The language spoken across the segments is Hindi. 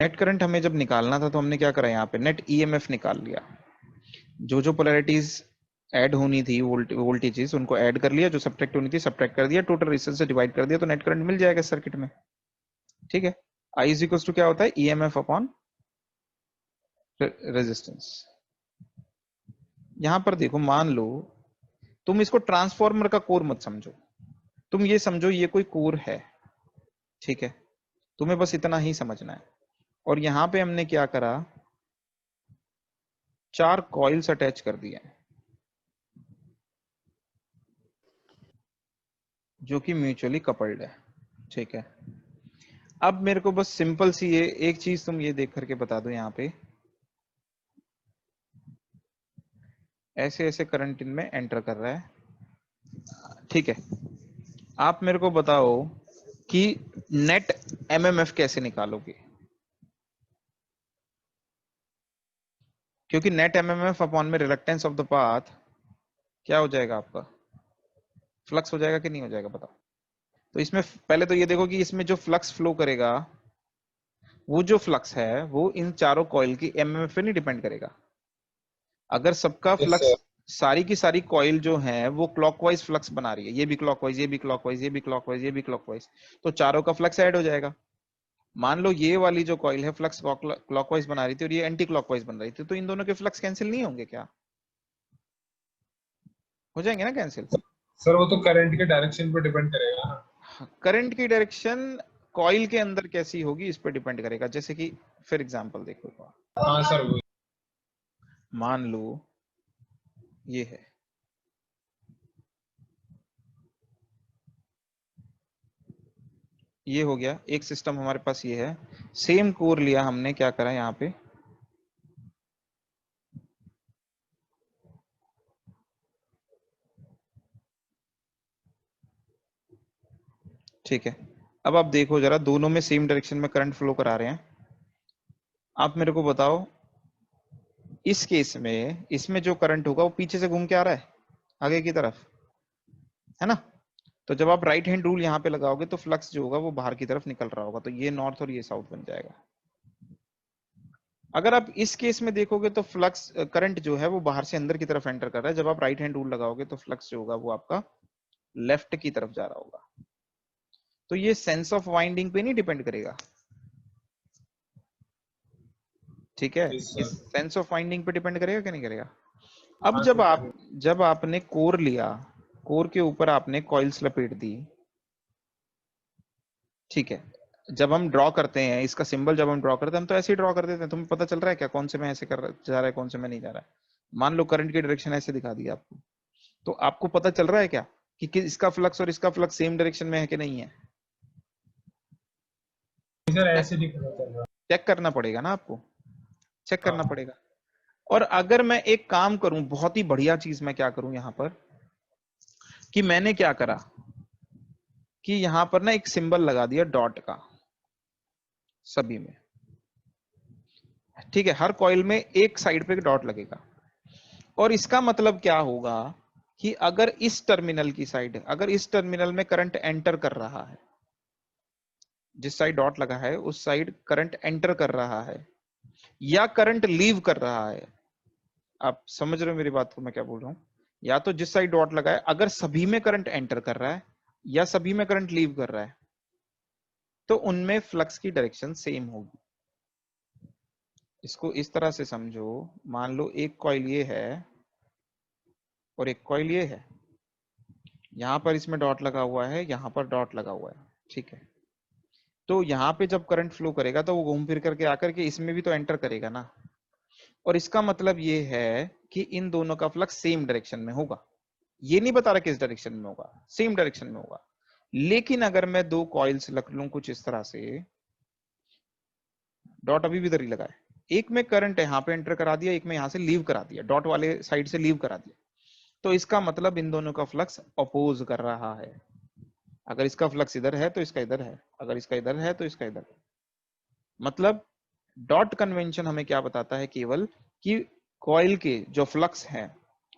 नेट करंट हमें जब निकालना था तो हमने क्या करा, यहाँ पे नेट ईएमएफ निकाल लिया। जो जो पोलैरिटीज ऐड होनी थी, वोल्टेजेस, उनको ऐड कर लिया, जो सब्ट्रैक्ट होनी थी सब्ट्रैक्ट कर दिया, टोटल रेजिस्टेंस से डिवाइड कर दिया, तो नेट करंट मिल जाएगा सर्किट में। ठीक है, आई इज इक्वल टू क्या होता है, ईएमएफ अपॉन रेजिस्टेंस। यहां पर देखो, मान लो तुम इसको ट्रांसफॉर्मर का कोर मत समझो, तुम ये समझो ये कोई कोर है। ठीक है, तुम्हें बस इतना ही समझना है। और यहां पे हमने क्या करा, 4 कॉइल्स अटैच कर दिए जो कि म्यूचुअली कपल्ड है। ठीक है, अब मेरे को बस सिंपल सी ये एक चीज तुम ये देख करके बता दो, यहाँ पे ऐसे ऐसे करंट इनमें एंटर कर रहा है। ठीक है, आप मेरे को बताओ कि नेट एमएमएफ कैसे निकालोगे, क्योंकि नेट एमएमएफ अपॉन में रिलक्टेंस ऑफ द पाथ क्या हो जाएगा आपका, फ्लक्स हो जाएगा कि नहीं हो जाएगा, बताओ। तो इसमें पहले तो ये देखो कि इसमें जो फ्लक्स फ्लो करेगा, वो जो फ्लक्स है वो इन चारों कॉइल की एमएमएफ पे नहीं डिपेंड करेगा। अगर सबका यस फ्लक्स, सर। सारी की सारी कॉइल जो है वो क्लॉकवाइज फ्लक्स बना रही है, ये भी क्लॉकवाइज, ये भी क्लॉकवाइज, ये भी क्लॉकवाइज, ये भी क्लॉकवाइज, तो चारों का फ्लक्स ऐड हो जाएगा। मान लो ये वाली जो कॉइल है फ्लक्स क्लॉकवाइज बना रही थी और ये एंटी क्लॉकवाइज बन रही थी, तो इन दोनों के फ्लक्स कैंसिल नहीं होंगे क्या, हो जाएंगे ना कैंसिल। सर वो तो करंट के डायरेक्शन पे डिपेंड करेगा ना। करंट की डायरेक्शन कॉइल के अंदर कैसी होगी इस पर डिपेंड करेगा। जैसे कि फॉर एग्जांपल देखो, हाँ सर वो। मान लो ये है, ये हो गया एक सिस्टम हमारे पास, ये है सेम कोर लिया हमने, क्या करा यहाँ पे, ठीक है। अब आप देखो जरा, दोनों में सेम डायरेक्शन में करंट फ्लो करा रहे हैं। आप मेरे को बताओ, इस केस में इसमें जो करंट होगा वो पीछे से घूम के आ रहा है आगे की तरफ, है ना। तो जब आप राइट हैंड रूल यहाँ पे लगाओगे तो फ्लक्स जो होगा वो बाहर की तरफ निकल रहा होगा, तो ये नॉर्थ और ये साउथ बन जाएगा। अगर आप इस केस में देखोगे तो फ्लक्स करंट जो है वो बाहर से अंदर की तरफ एंटर कर रहा है, जब आप राइट हैंड रूल लगाओगे तो फ्लक्स जो होगा वो आपका लेफ्ट की तरफ जा रहा होगा। तो ये सेंस ऑफ वाइंडिंग पे नहीं डिपेंड करेगा। ठीक है, यस ये सर। सेंस ऑफ वाइंडिंग पे डिपेंड करेगा कि नहीं करेगा। अब हाँ जब सर आप, करेंट। जब आपने कोर लिया, कोर के ऊपर आपने कॉइल्स लपेट दी, ठीक है। जब हम ड्रॉ करते हैं इसका सिंबल, जब हम ड्रॉ करते हैं हम तो ऐसे ही ड्रॉ कर देते हैं, तुम्हें पता चल रहा है क्या कौन से में ऐसे जा रहा है कौन से में नहीं जा रहा है। मान लो करंट की डायरेक्शन ऐसे दिखा दी आपको, तो आपको पता चल रहा है क्या कि इसका फ्लक्स और इसका फ्लक्स सेम डायरेक्शन में है कि नहीं है। सर चेक, ऐसे नहीं पता चल रहा। चेक करना पड़ेगा ना आपको, चेक करना हाँ पड़ेगा। और अगर मैं एक काम करूं, बहुत ही बढ़िया चीज मैं क्या करूं यहां पर, कि मैंने क्या करा कि यहां पर ना एक सिंबल लगा दिया डॉट का सभी में। ठीक है, हर कॉइल में एक साइड पे डॉट लगेगा, और इसका मतलब क्या होगा कि अगर इस टर्मिनल की साइड, अगर इस टर्मिनल में करंट एंटर कर रहा है, जिस साइड डॉट लगा है उस साइड करंट एंटर कर रहा है या करंट लीव कर रहा है, आप समझ रहे हो मेरी बात को मैं क्या बोल रहा हूं। या तो जिस साइड डॉट लगा है अगर सभी में करंट एंटर कर रहा है या सभी में करंट लीव कर रहा है, तो उनमें फ्लक्स की डायरेक्शन सेम होगी। इसको इस तरह से समझो, मान लो एक कॉइल ये है और एक कॉइल ये है, यहां पर इसमें डॉट लगा हुआ है, यहां पर डॉट लगा हुआ है। ठीक है, तो यहाँ पे जब करंट फ्लो करेगा तो वो घूम फिर करके आकर के इसमें भी तो एंटर करेगा ना, और इसका मतलब ये है कि इन दोनों का फ्लक्स सेम डायरेक्शन में होगा। ये नहीं बता रहा किस डायरेक्शन में होगा, सेम डायरेक्शन में होगा। लेकिन अगर मैं दो कॉइल्स रख लूं कुछ इस तरह से, डॉट अभी भी इधर ही लगा है, एक में करंट यहाँ पे एंटर करा दिया, एक में यहां से लीव करा दिया, डॉट वाले साइड से लीव करा दिया, तो इसका मतलब इन दोनों का फ्लक्स अपोज कर रहा है। अगर इसका फ्लक्स इधर है तो इसका इधर है, अगर इसका इधर है तो इसका इधर है। मतलब डॉट कन्वेंशन हमें क्या बताता है, केवल कि कॉइल के जो फ्लक्स हैं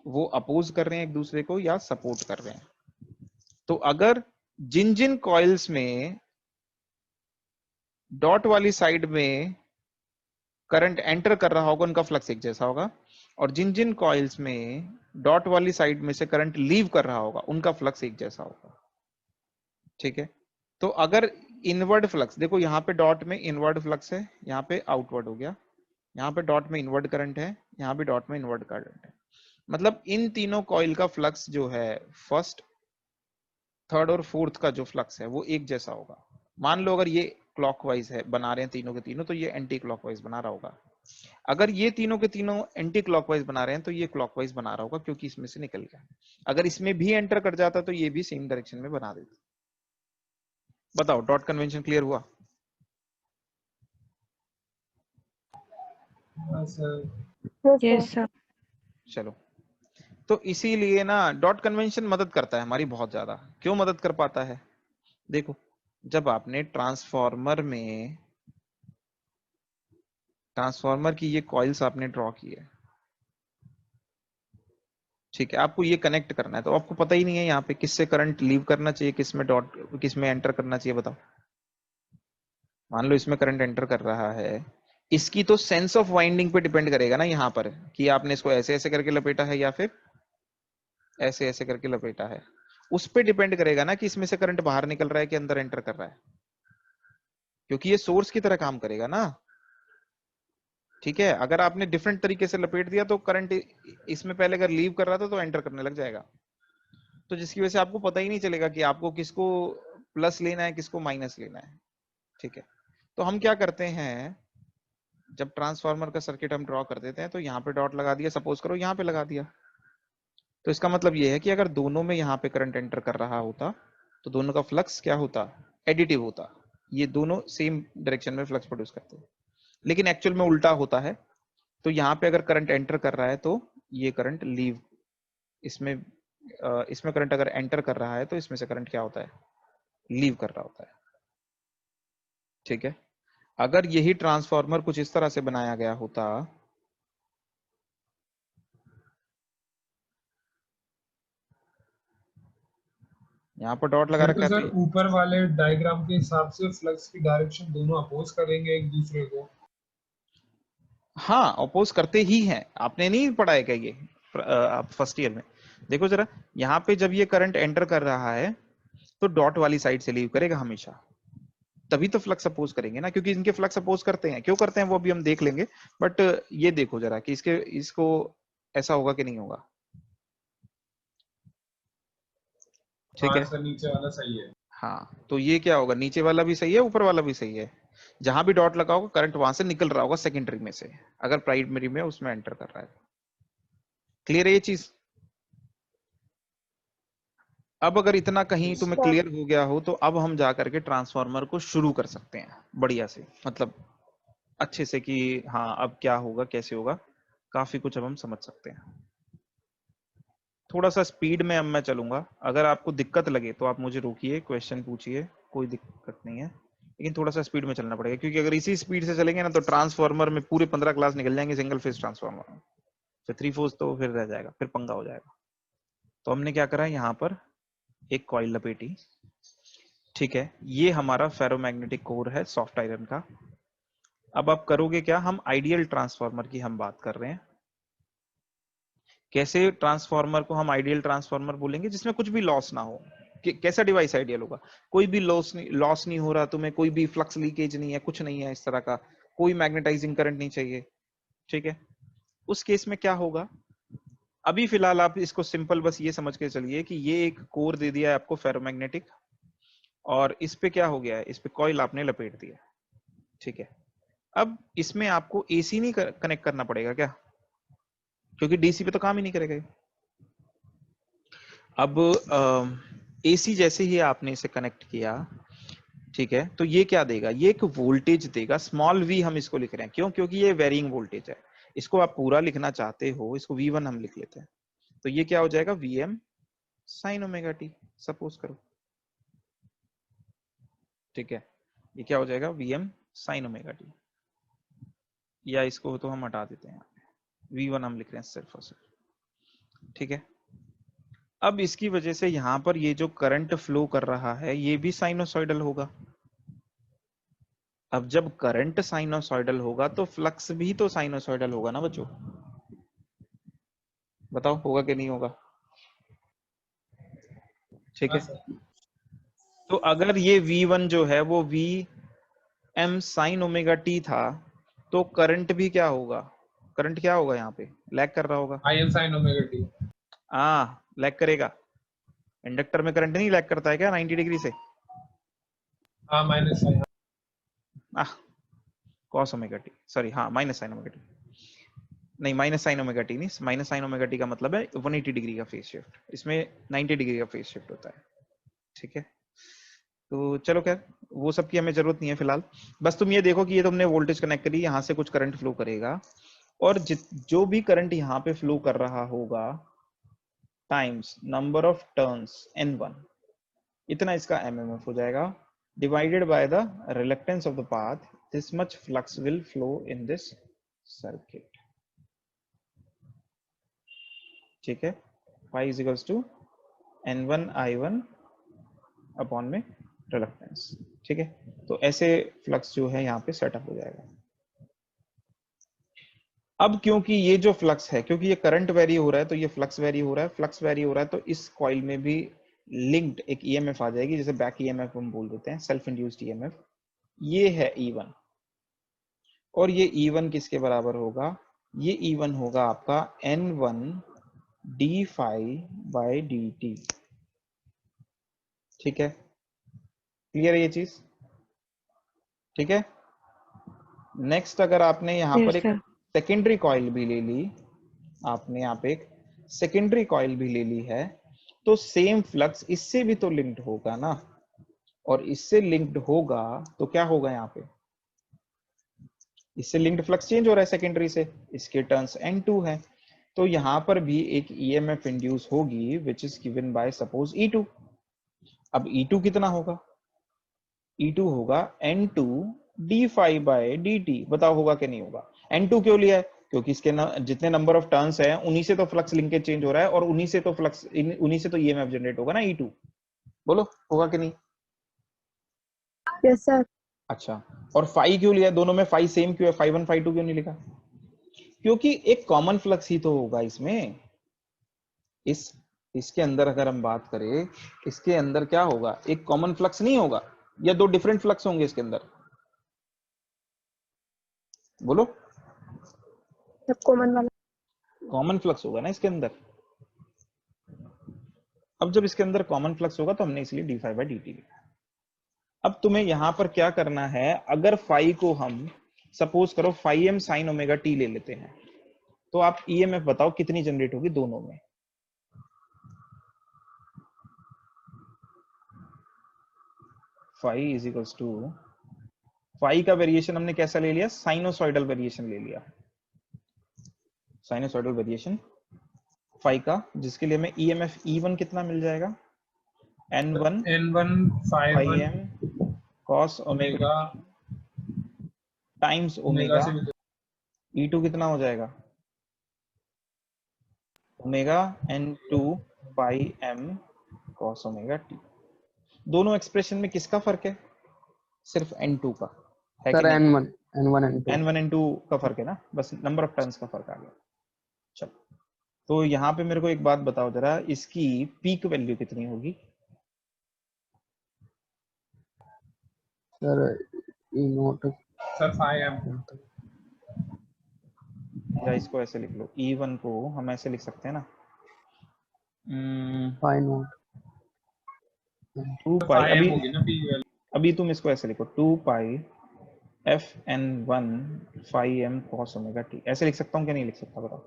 वो अपोज कर रहे हैं एक दूसरे को या सपोर्ट कर रहे हैं। तो अगर जिन जिन कॉइल्स में डॉट वाली साइड में करंट एंटर कर रहा होगा उनका फ्लक्स एक जैसा होगा, और जिन जिन कॉइल्स में डॉट वाली साइड में से करंट लीव कर रहा होगा उनका फ्लक्स एक जैसा होगा। ठीक है, तो अगर इनवर्ड फ्लक्स देखो, यहाँ पे डॉट में इनवर्ड फ्लक्स है, यहाँ पे आउटवर्ड हो गया, यहाँ पे डॉट में इनवर्ड करंट है, यहाँ पे डॉट में इनवर्ड करंट है, मतलब इन तीनों कॉइल का फ्लक्स जो है फर्स्ट, थर्ड और फोर्थ का जो फ्लक्स है वो एक जैसा होगा। मान लो अगर ये क्लॉकवाइज है बना रहे हैं तीनों के तीनों, तो ये एंटी क्लॉकवाइज बना रहा होगा। अगर ये तीनों के तीनों एंटी क्लॉकवाइज बना रहे हैं तो ये क्लॉकवाइज बना रहा होगा, क्योंकि इसमें से निकल गया। अगर इसमें भी एंटर कर जाता तो ये भी सेम डायरेक्शन में बना देता। बताओ, डॉट कन्वेंशन क्लियर हुआ? हाँ सर। Yes sir. चलो, तो इसीलिए ना डॉट कन्वेंशन मदद करता है हमारी बहुत ज्यादा। क्यों मदद कर पाता है? देखो, जब आपने ट्रांसफॉर्मर की ये कॉइल्स आपने ड्रॉ की है, ठीक है, आपको ये कनेक्ट करना है, तो आपको पता ही नहीं है यहाँ पे किससे करंट लीव करना चाहिए, किसमें डॉट, किसमें एंटर करना चाहिए, बताओ। मान लो इसमें करंट एंटर कर रहा है, इसकी तो सेंस ऑफ वाइंडिंग पे डिपेंड करेगा ना यहाँ पर, कि आपने इसको ऐसे ऐसे करके लपेटा है या फिर ऐसे ऐसे करके लपेटा है। उस पे डिपेंड करेगा ना कि इसमें से करंट बाहर निकल रहा है कि अंदर एंटर कर रहा है, क्योंकि ये सोर्स की तरह काम करेगा ना। ठीक है, अगर आपने डिफरेंट तरीके से लपेट दिया तो करंट इसमें पहले अगर लीव कर रहा था तो एंटर करने लग जाएगा, तो जिसकी वजह से आपको पता ही नहीं चलेगा कि आपको किसको प्लस लेना है किसको माइनस लेना है। ठीक है, तो हम क्या करते हैं, जब ट्रांसफार्मर का सर्किट हम ड्रॉ कर देते हैं तो यहाँ पे डॉट लगा दिया, सपोज करो यहाँ पे लगा दिया, तो इसका मतलब ये है कि अगर दोनों में यहाँ पे करंट एंटर कर रहा होता तो दोनों का फ्लक्स क्या होता, एडिटिव होता, ये दोनों सेम डायरेक्शन में फ्लक्स प्रोड्यूस करते हैं। लेकिन एक्चुअल में उल्टा होता है, तो यहाँ पे अगर करंट एंटर कर रहा है तो ये करंट लीव, इसमें इसमें करंट अगर एंटर कर रहा है तो इसमें से करंट क्या होता है, लीव कर रहा होता है। ठीक है, अगर यही ट्रांसफार्मर कुछ इस तरह से बनाया गया होता, यहाँ पर डॉट लगा फिर रखा तो है सर तो ऊपर वाले डायग्राम के हिसाब से फ्लक्स की डायरेक्शन दोनों अपोज करेंगे एक दूसरे को। हाँ, अपोज करते ही हैं, आपने नहीं पढ़ा है क्या ये आप फर्स्ट ईयर में? देखो जरा, यहाँ पे जब ये करंट एंटर कर रहा है तो डॉट वाली साइड से लीव करेगा हमेशा, तभी तो फ्लक्स अपोज करेंगे ना, क्योंकि इनके फ्लक्स अपोज करते हैं। क्यों करते हैं वो अभी हम देख लेंगे, बट ये देखो जरा कि इसको ऐसा होगा कि नहीं होगा। ठीक हाँ है, सर, नीचे वाला सही है। हाँ, तो ये क्या होगा, नीचे वाला भी सही है ऊपर वाला भी सही है, जहां भी डॉट लगा होगा करंट वहां से निकल रहा होगा सेकेंडरी में से, अगर प्राइमरी में उसमें एंटर कर रहा है। क्लियर है ये चीज? अब अगर इतना कहीं तुम्हें क्लियर हो गया हो तो अब हम जा करके ट्रांसफार्मर को शुरू कर सकते हैं बढ़िया से, मतलब अच्छे से, कि हाँ अब क्या होगा कैसे होगा, काफी कुछ अब हम समझ सकते हैं। थोड़ा सा स्पीड में अब मैं चलूंगा, अगर आपको दिक्कत लगे तो आप मुझे रोकिए, क्वेश्चन पूछिए, कोई दिक्कत नहीं है, लेकिन थोड़ा सा स्पीड में चलना पड़ेगा, क्योंकि अगर इसी स्पीड से चलेंगे ना तो ट्रांसफार्मर में पूरे 15 क्लास निकल जाएंगे सिंगल फेज ट्रांसफार्मर में, फिर 3 फेज तो फिर रह जाएगा, फिर पंगा हो जाएगा। तो हमने क्या करा, यहाँ पर एक कॉइल लपेटी। ठीक है, ये हमारा फेरोमैग्नेटिक कोर है सॉफ्ट आयरन का। अब आप करोगे क्या, हम आइडियल ट्रांसफार्मर की हम बात कर रहे हैं। कैसे ट्रांसफार्मर को हम आइडियल ट्रांसफार्मर बोलेंगे, जिसमें कुछ भी लॉस ना हो। कैसा डिवाइस आइडियल होगा, कोई भी लॉस नहीं हो रहा तुम्हें, कोई भी फ्लक्स लीकेज नहीं है, कुछ नहीं है इस तरह का, कोई मैग्नेटाइजिंग करंट नहीं चाहिए। ठीक है, उस केस में क्या होगा, अभी फिलहाल आप इसको सिंपल बस ये समझ के चलिए कि ये एक कोर दे दिया है आपको फेरोमैग्नेटिक, और इस पे क्या हो गया है, इस पे कॉइल आपने लपेट दिया। ठीक है, अब इसमें आपको एसी नहीं कनेक्ट करना पड़ेगा क्या, क्योंकि डीसी पे तो काम ही नहीं करेगा। अब एसी जैसे ही आपने इसे कनेक्ट किया, ठीक है, तो ये क्या देगा, ये एक वोल्टेज देगा, स्मॉल वी हम इसको लिख रहे हैं, क्यों, क्योंकि ये वेरिंग वोल्टेज है। इसको आप पूरा लिखना चाहते हो, इसको V1 हम लिख लेते हैं, तो ये क्या हो जाएगा, Vm sin omega T, suppose करो। ठीक है, ये क्या हो जाएगा, Vm sin ओमेगा टी, या इसको तो हम हटा देते हैं, V1 हम लिख रहे हैं सिर्फ और सिर्फ। ठीक है, अब इसकी वजह से यहां पर ये जो करंट फ्लो कर रहा है ये भी साइनोसॉइडल होगा। अब जब करंट साइनोसॉइडल होगा तो फ्लक्स भी तो साइनोसॉइडल होगा ना बच्चों, बताओ होगा कि नहीं होगा? ठीक हाँ है, सर। तो अगर ये V1 जो है वो V m sign omega T था, तो करंट भी क्या होगा? करंट क्या होगा यहाँ पे? लैग कर रहा होगा। I am sine omega T. Lag करेगा। इंडक्टर में करंट नहीं लैग करता है क्या 90 डिग्री से? हाँ माइनस आई। आह कॉस ओमेगा टी, सॉरी, हाँ माइनस साइन ओमेगा टी, नहीं माइनस साइन ओमेगा टी नहीं, माइनस साइन ओमेगा टी का मतलब है 180 डिग्री का फेज शिफ्ट, इसमें 90 डिग्री का फेज शिफ्ट होता है। ठीक है, तो चलो खैर वो सब की हमें जरूरत नहीं है फिलहाल। बस तुम ये देखो कि ये तुमने वोल्टेज कनेक्ट करी, यहाँ से कुछ करंट फ्लो करेगा, और जो भी करंट यहाँ पे फ्लो कर रहा होगा times number of turns n1, इतना इसका mmf हो जाएगा, divided by the reluctance of the path, this much flux will flow in this circuit. ठीक है, phi is equals to n1 i1 upon में रिलक्टेंस। ठीक है, तो ऐसे फ्लक्स जो है यहाँ पे सेटअप हो जाएगा। अब क्योंकि ये जो फ्लक्स है, क्योंकि ये करंट वेरी हो रहा है, तो ये फ्लक्स वेरी हो रहा है, फ्लक्स वेरी हो रहा है, तो इस कॉइल में भी लिंक्ड एक ईएमएफ आ जाएगी, जैसे बैक ईएमएफ हम बोल देते हैं, सेल्फ इंड्यूस्ड ईएमएफ। ये है E1, और ये E1 किसके बराबर होगा? ये E1 होगा आपका N1 d phi bye dt। ठीक है, क्लियर है ये चीज? ठीक है, नेक्स्ट अगर आपने यहाँ पर यस एक सर। सेकेंडरी कॉइल भी ले ली, आपने यहाँ पे एक सेकेंडरी कॉइल भी ले ली है, तो सेम फ्लक्स इससे भी तो लिंक्ड होगा ना, और इससे लिंक्ड होगा तो क्या होगा यहाँ पे? इससे लिंक्ड फ्लक्स चेंज हो रहा है सेकेंडरी से, इसके टर्न्स N2 है, तो यहाँ पर भी एक ईएमएफ इंड्यूस होगी which is given by suppose E2। अब E2 कितना होगा? E2 होगा N2 d phi bye dt। बताओ होगा कि नहीं होगा? N2 क्यों लिया है? क्योंकि इसके जितने नंबर ऑफ टर्न्स हैं उन्हीं से तो फ्लक्स लिंकेज चेंज हो रहा है, और उन्हीं से तो फ्लक्स, उन्हीं से तो ईएमएफ जनरेट होगा ना E2। बोलो होगा कि नहीं? Yes sir. अच्छा, और फाई क्यों लिया? दोनों में फाई सेम क्यों है? फाई 1 फाई 2 क्यों नहीं लिखा? क्योंकि एक कॉमन फ्लक्स ही तो होगा इसमें। इसके अंदर अगर हम बात करें, इसके अंदर क्या होगा? एक कॉमन फ्लक्स नहीं होगा, या दो डिफरेंट फ्लक्स होंगे इसके अंदर? बोलो, सब कॉमन वाला। कॉमन फ्लक्स होगा ना इसके अंदर। अब जब इसके अंदर कॉमन फ्लक्स होगा तो हमने इसलिए d phi by d t लिखा। अब तुम्हें यहां पर क्या करना है, अगर फाई को हम सपोज करो phi m sine omega t ले लेते हैं, तो आप ईएमएफ बताओ कितनी जनरेट होगी दोनों में? Phi is equals to, phi का वेरिएशन हमने कैसा ले लिया? साइनोसॉइडल वेरिएशन ले लिया, साइनोसॉइडल वेरिएशन फाई का, जिसके लिए हमें ईएमएफ E1 कितना मिल जाएगा? N1 N1 phi phi1 m cos omega omega times omega omega, से भी। E2 कितना हो जाएगा? Omega N2 pi m cos omega t। दोनों एक्सप्रेशन में किसका फर्क है? सिर्फ N2 का, है कि सर नहीं? N1 N1 N2 N1 N2 का फर्क है ना, बस नंबर ऑफ टर्न्स का फर्क आ गया। चलो, तो यहाँ पे मेरे को एक बात बताओ जरा, इसकी पीक वैल्यू कितनी होगी? Sir E note sir 5M। या इसको ऐसे लिख लो, E1 को हम ऐसे लिख सकते हैं ना, 5 नोट 2 पाई, 5M होगी ना पी वैल्यू। अभी तुम इसको ऐसे लिखो, 2 पाई FN1 phi m cos omega t, ऐसे लिख सकता हूँ कि नहीं लिख सकता बताओ?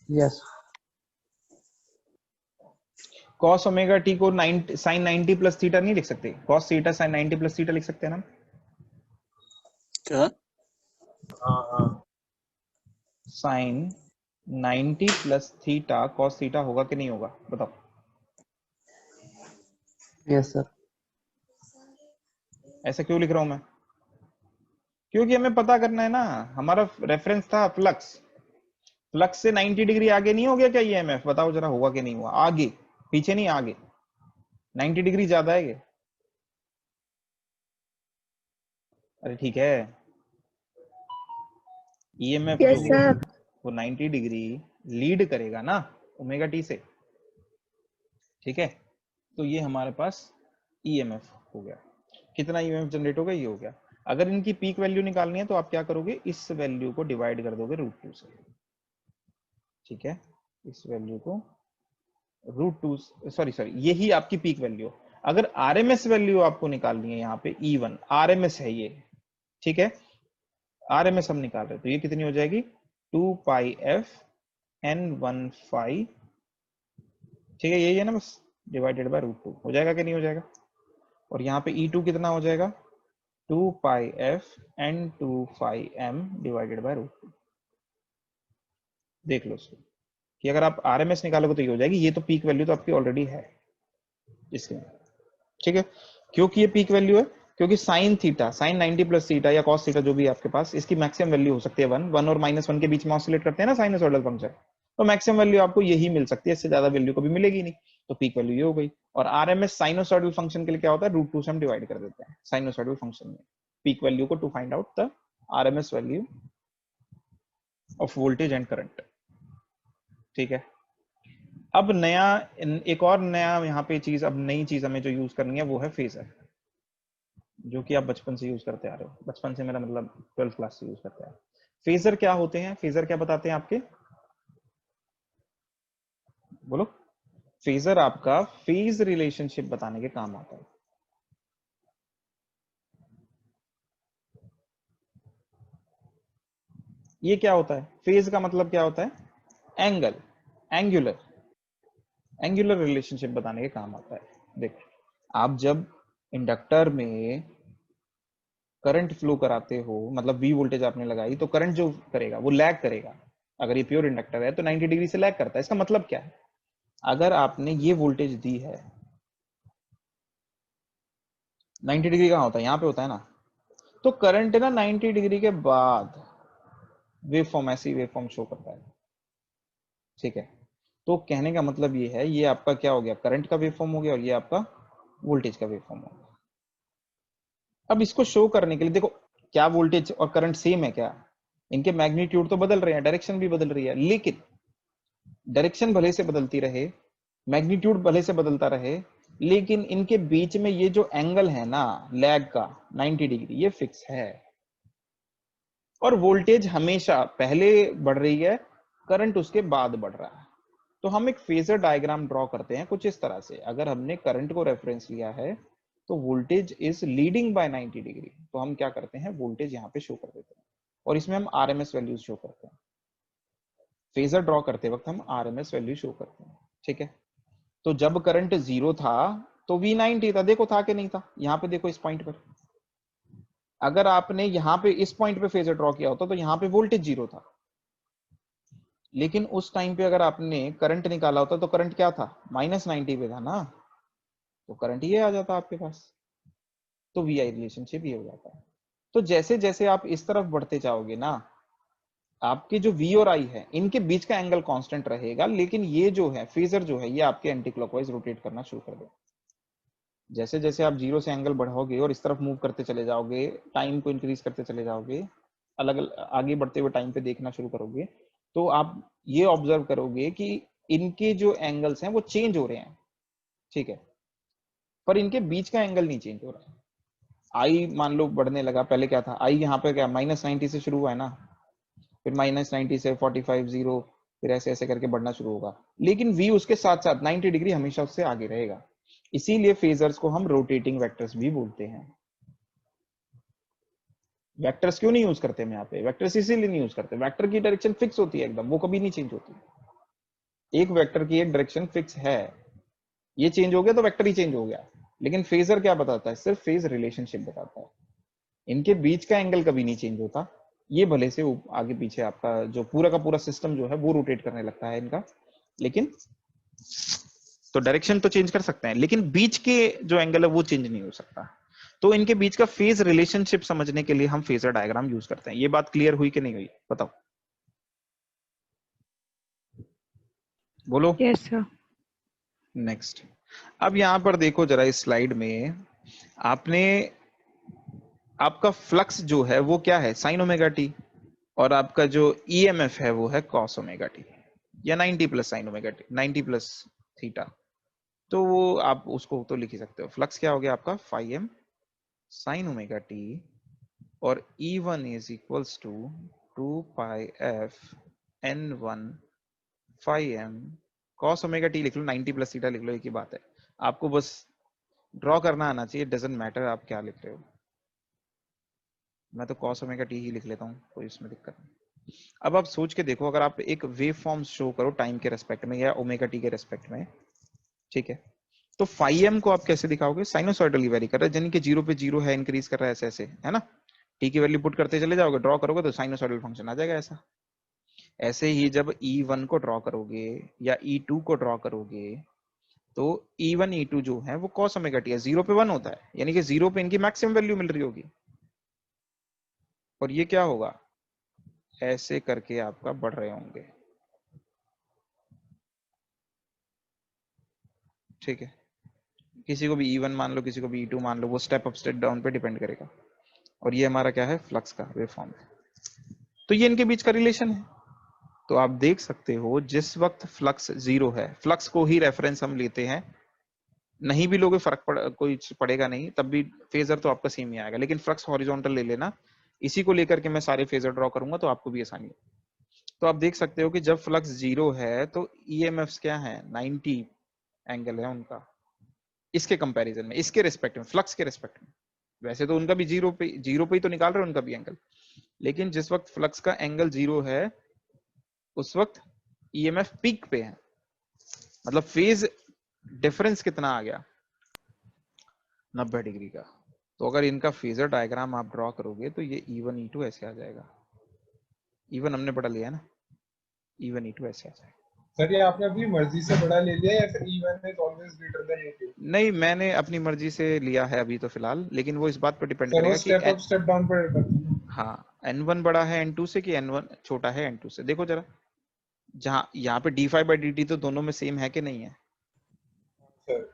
यस cos ओमेगा t को 90 sin 90 प्लस थीटा नहीं लिख सकते? cos theta sin 90 plus theta लिख सकते हैं ना? क्या? हाँ हाँ। sin 90 plus theta cos theta होगा कि नहीं होगा बताओ? यस सर ऐसा क्यों लिख रहा हूं मैं? क्योंकि हमें पता करना है ना, हमारा रेफरेंस था फ्लक्स, फ्लक्स से 90 डिग्री आगे नहीं हो गया क्या ईएमएफ? बताओ जरा होगा कि नहीं हुआ? आगे, पीछे नहीं, आगे 90 डिग्री ज्यादा है ये। अरे ठीक है, ईएमएफ यस जो है सर। वो 90 डिग्री लीड करेगा ना ओमेगा टी से, ठीक है। तो ये हमारे पास ईएमएफ हो गया। कितना ईएमएफ जनरेट होगा, ये हो गया। अगर इनकी पीक वैल्यू निकालनी है तो आप क्या करोगे, इस वैल्यू को डिवाइड कर दोगे √2 से, ठीक है। इस वैल्यू को √2, सॉरी यही आपकी पीक वैल्यू। अगर आरएमएस वैल्यू आपको निकालनी है, यहाँ पे E1 आरएमएस है ये, ठीक है, आरएमएस हम निकाल रहे हैं, तो ये कितनी हो जाएगी 2πfn15, ठीक है, यही है ना बस, डिवाइडेड बाय √2 हो जाएगा कि नहीं हो जाएगा। और यहाँ पे E2 कितना हो जाएगा 2πfn25m डिवाइडेड बाय √2। देख लो इसको कि अगर आप आरएमएस निकालोगे तो ये हो जाएगी। ये तो पीक वैल्यू तो आपकी ऑलरेडी है इसमें, ठीक है। क्योंकि ये पीक वैल्यू है, क्योंकि sine theta, sine 90 plus theta या कॉस थीटा जो भी आपके पास, इसकी मैक्सिमम वैल्यू हो सकती है 1 और -1 के बीच में ऑसिलेट करते हैं ना साइनसॉइडल फंक्शन, तो मैक्सिमम वैल्यू आपको यही मिल सकती है, इससे ज्यादा वैल्यू कभी मिलेगी नहीं, तो पीक वैल्यू ये हो गई। और आरएमएस साइनसॉइडल फंक्शन के लिए क्या होता है, √2 से हम डिवाइड कर देते हैं साइनसॉइडल फंक्शन में पीक वैल्यू को, to find out the RMS value of voltage and current, ठीक है। अब नया, एक और नया यहाँ पे चीज, अब नई चीज हमें जो यूज करनी है वो है फेजर, जो कि आप बचपन से यूज करते आ रहे हो। बचपन से मेरा मतलब 12th क्लास से यूज करते आ रहे हो। फेजर क्या होते हैं, फेजर क्या बताते हैं आपके, बोलो। फेजर आपका फेज रिलेशनशिप बताने के काम आता है। ये क्या होता है, फेज का मतलब क्या होता है, एंगल, एंगुलर, एंगुलर रिलेशनशिप बताने के काम आता है। देखो, आप जब इंडक्टर में करंट फ्लो कराते हो, मतलब V वोल्टेज आपने लगाई, तो करंट जो करेगा वो लैग करेगा। अगर ये प्योर इंडक्टर है तो 90 डिग्री से लैग करता है। इसका मतलब क्या है, अगर आपने ये वोल्टेज दी है, 90 डिग्री कहाँ होता है, यहाँ पे होता है ना, तो करंट ना 90 डिग्री के बाद वेव फॉर्म, ऐसी वेव फॉर्म शो करता है, ठीक है। तो कहने का मतलब ये है, ये आपका क्या हो गया, करंट का वेव फॉर्म हो गया, और ये आपका वोल्टेज का वेव फॉर्म हो गया। अब इसको शो करने के लिए देखो, क्या वोल्टेज और करंट सेम है क्या, इनके मैग्नीट्यूड तो बदल रहे हैं, डायरेक्शन भी बदल रही है, लेकिन डायरेक्शन भले से बदलती रहे, मैग्नीट्यूड भले से बदलता रहे, लेकिन इनके बीच में ये जो एंगल है ना लैग का 90 डिग्री, ये फिक्स है। और वोल्टेज हमेशा पहले बढ़ रही है, करंट उसके बाद बढ़ रहा है। तो हम एक फेजर डायग्राम ड्रॉ करते हैं कुछ इस तरह से। अगर हमने करंट को रेफरेंस लिया है तो voltage is leading by 90 degree, तो हम क्या करते हैं, वोल्टेज यहाँ पे शो कर देते हैं, और इसमें हम आरएमएस वैल्यूज शो करते हैं। फेजर ड्रॉ करते वक्त हम आरएमएस वैल्यू शो करते हैं, ठीक है। तो जब करंट 0 था तो V90 था, देखो था कि नहीं था, यहाँ पे देखो इस पॉइंट पर। अगर आपने यहाँ पे इस पॉइंट पे फेजर ड्रॉ किया होता तो यहाँ पे वोल्टेज 0 था, लेकिन उस टाइम पे अगर आपने करंट निकाला होता तो करंट क्या था, -90 पे था ना, तो करंट ये आ जाता आपके पास, तो VI रिलेशनशिप ये हो जाता है। तो जैसे जैसे आप इस तरफ बढ़ते जाओगे ना, आपके जो V और I है इनके बीच का एंगल कांस्टेंट रहेगा, लेकिन ये जो है फेजर जो है, ये आपके एंटी क्लॉकवाइज रोटेट करना शुरू कर देगा। जैसे जैसे आप 0 से एंगल बढ़ाओगे और इस तरफ मूव करते चले जाओगे, टाइम को इंक्रीज करते चले जाओगे, अलग अलग आगे बढ़ते हुए टाइम पे देखना शुरू करोगे, तो आप ये ऑब्जर्व करोगे कि इनके जो एंगल्स हैं वो चेंज हो रहे हैं, ठीक है, पर इनके बीच का एंगल नहीं चेंज हो रहा है। आई मान लो बढ़ने लगा, पहले क्या था, आई यहाँ पे क्या -90 से शुरू हुआ है ना, फिर -90 से 45 0, फिर ऐसे ऐसे करके बढ़ना शुरू होगा, लेकिन V उसके साथ साथ 90 डिग्री हमेशा उससे आगे रहेगा। इसीलिए फेजर्स को हम रोटेटिंग वेक्टर्स भी बोलते हैं। वेक्टर्स क्यों नहीं यूज करते हम यहाँ पे, वेक्टर्स इसीलिए नहीं यूज करते, वेक्टर की डायरेक्शन फिक्स होती है एकदम, वो कभी नहीं चेंज होती। एक वेक्टर की एक डायरेक्शन फिक्स है, ये चेंज हो गया तो वेक्टर ही चेंज हो गया। लेकिन फेजर क्या बताता है, सिर्फ फेज रिलेशनशिप बताता है, इनके बीच का एंगल कभी नहीं चेंज होता। ये भले से आगे पीछे आपका जो पूरा का पूरा सिस्टम जो है वो रोटेट करने लगता है इनका, लेकिन तो डायरेक्शन तो चेंज कर सकते हैं, लेकिन बीच के जो एंगल है वो चेंज नहीं हो सकता। तो इनके बीच का फेज रिलेशनशिप समझने के लिए हम फेजर डायग्राम यूज करते हैं। ये बात क्लियर हुई कि नहीं हुई, बताओ, बोलो। Yes sir. नेक्स्ट, अब यहां पर देखो जरा, इस स्लाइड में आपने आपका फ्लक्स जो है वो क्या है, साइन ओमेगा टी, और आपका जो ईएमएफ है वो है कॉस ओमेगा टी, या 90 plus sign omega T, 90 plus theta. तो वो आप उसको तो लिख ही सकते हो। फ्लक्स क्या हो गया आपका, phi m sine omega t, और E1 is equals to 2 pi f N1 phi m cos omega t लिख लो, 90 प्लस थीटा लिख लो, एक ही बात है। आपको बस ड्रॉ करना आना चाहिए, डजंट मैटर आप क्या लिख रहे हो। मैं तो कॉस ओमेगा टी ही लिख लेता हूँ, कोई इसमें दिक्कत नहीं। अब आप सोच के देखो, अगर आप एक वेव फॉर्म शो करो टाइम के रेस्पेक्ट में या ओमेगा टी के रेस्पेक्ट में, ठीक है, तो फाई एम को आप कैसे दिखाओगे, साइनोसॉइडली वेरी कर रहा है, यानी कि 0 पे 0 है, इंक्रीज कर रहा है ऐसे ऐसे, है ना। टी की वैल्यू पुट करते चले जाओगे, ड्रॉ करोगे तो साइनोसॉइडल फंक्शन आ जाएगा ऐसा। ऐसे ही जब E1 को ड्रॉ करोगे या E2 को ड्रॉ करोगे, तो E1 E2 जो है वो cos ओमेगा टी है, 0 पे 1 होता है, यानी कि 0 पे इनकी मैक्सिमम वैल्यू मिल रही होगी। और ये क्या होगा, ऐसे करके आपका बढ़ रहे होंगे, ठीक है। किसी को भी E1 मान लो, किसी को भी E2 मान लो, वो स्टेप अप स्टेप डाउन पे डिपेंड करेगा। और ये हमारा क्या है, फ्लक्स का वेव फॉर्म है। तो ये इनके बीच का रिलेशन है। तो आप देख सकते हो जिस वक्त फ्लक्स 0 है, फ्लक्स को ही रेफरेंस हम लेते हैं, नहीं भी लोगे फर्क कोई पड़ेगा नहीं, तब भी फेजर तो आपका सेम ही आएगा, लेकिन फ्लक्स हॉरिजॉन्टल ले लेना, इसी को लेकर के मैं सारे फेजर ड्रॉ करूंगा तो आपको भी आसानी है। तो आप देख सकते हो कि जब फ्लक्स 0 है तो ईएमएफ क्या है, 90 एंगल है उनका, इसके कंपैरिजन में, इसके रिस्पेक्ट में, फ्लक्स के रिस्पेक्ट में। वैसे तो उनका भी 0 पे ही तो निकाल रहे हो उनका भी एंगल, लेकिन जिस वक्त फ्लक्स का एंगल 0 है उस वक्त ईएमएफ पीक पे है, मतलब फेज डिफरेंस कितना आ गया, 90 डिग्री का। तो अगर इनका फेजर डायग्राम आप ड्रॉ करोगे तो ये E1 E2 ऐसे आ जाएगा, E1 हमने पढ़ा लिया है ना, E1 E2 ऐसे आ जाएगा। सर ये आपने अपनी मर्जी से बड़ा ले लिया या फिर E1 is always greater than E2? नहीं, मैंने अपनी मर्जी से लिया है अभी तो फिलहाल, लेकिन वो इस बात पर डिपेंड सर वो करेगा कि स्टेप अप स्टेप डाउन पर डिपेंड है। हाँ N1 बड़ा है N2 से कि N1 छोटा है N2 से। देखो जरा, जहाँ यहाँ पे d5/dt तो दोनों में सेम है कि नहीं है, सर